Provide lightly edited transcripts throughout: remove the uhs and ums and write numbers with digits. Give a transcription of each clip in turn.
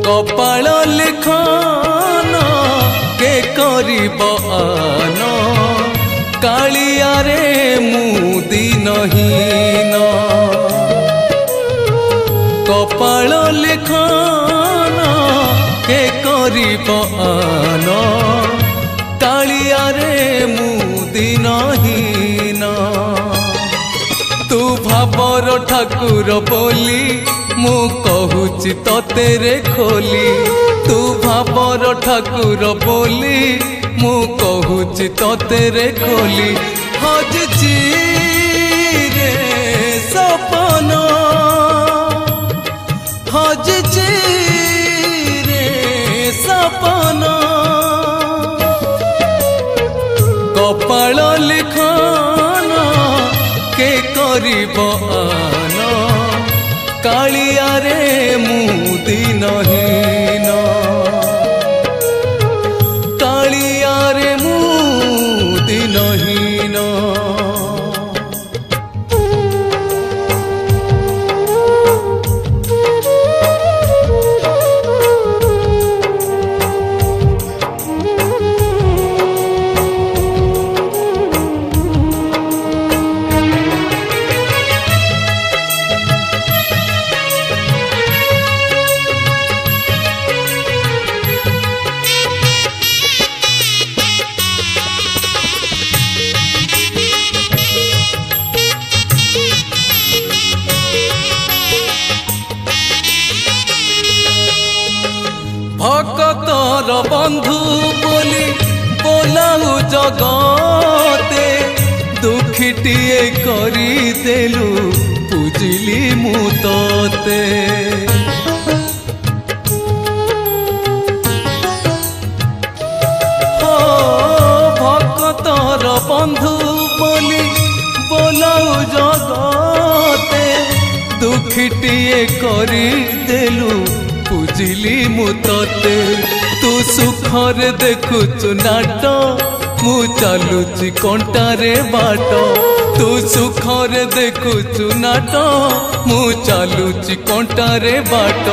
कपाल लिखन के करिब आन कालिया रे मुदिनहीन कपाल लिखन के करिब आन कालिया रे मुदिनहीन तू भाबर ठाकुर बोली मु कहूची तते रे खोली तू भाबर ठाकुर बोली मु कहूची तते रे खोली हजची रे सपन हजची रे सपन कपाल लिखन के करिब आन कालिया रे मुदिनहीन कालिया रे मुदिनहीन भक्तर बंधु बोली बोलाऊ जगते दुखीटिए करी देलु पूजिली मु तोते हो भक्तर बंधु बोली बोलाऊ जगते दुखीटिए करी देलु पूजिली मु तोते तू सुखरे देखुचु नाट मु चालुची कंटारे बाट तू सुखरे देखुचु नाट मु चालुची कंटारे बाट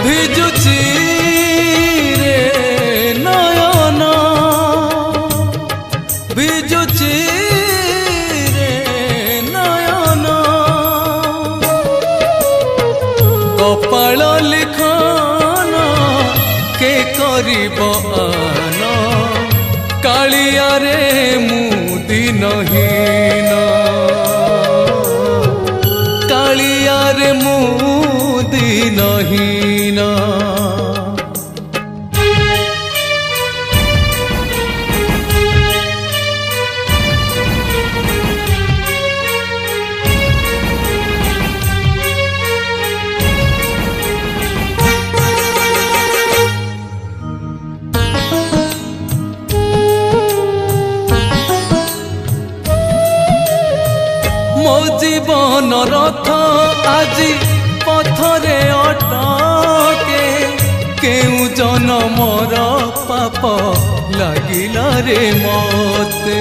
भिजुची रे नयन भिजुची रे नयन कपाल लिखन के करिब आन कालिया रे मुदिनहीन कालिया रे मुदिनहीन मो जीवन रथ आजी पथरे अटके केउ जनमर पाप लागिला रे मते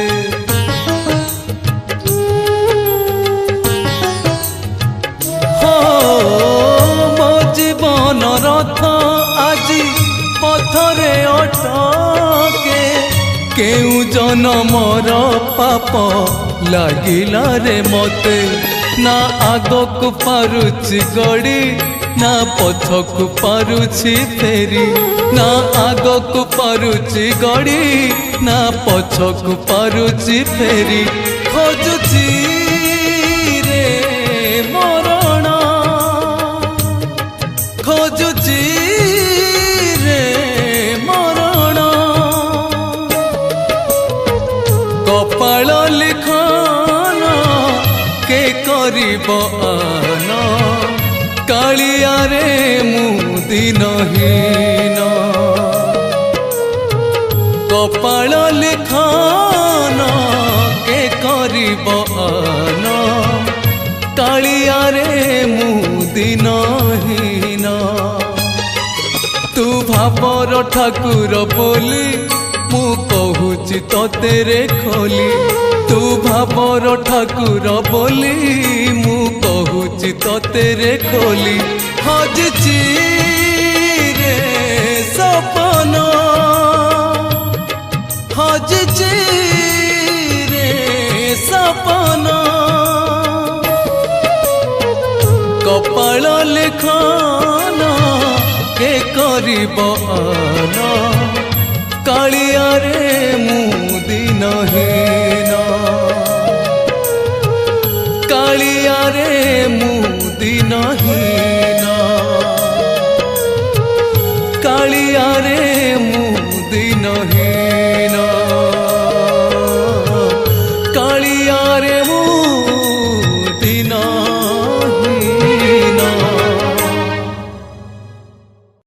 हो मो जीवन जीवन रथ आजी पथरे अटके केउ जनमर पाप लागिला रे मते ना आगक पारुछि गड़ी ना पछक पारुछि फेरी ना आगक पारुछि गड़ी ना पछक पारुछि फेरी खोजुछि रे मरण खोजुछि रे मरण कपाल लिखन के करिब आन कालिया रे मु दिनहीन कपाल लिखन के करिब आन कालिया रे मु दिनहीन तू भाबर ठाकुर बोली मु कहूची तोते रे खोली तू भाबर ठाकुर बोली मु कहूची तोते रे खोली हजची रे सपन हजची रे सपन कपाल लिखन के करिब आन कालिया रे मु दिनहीन कालिया रे मु दिनहीन कालिया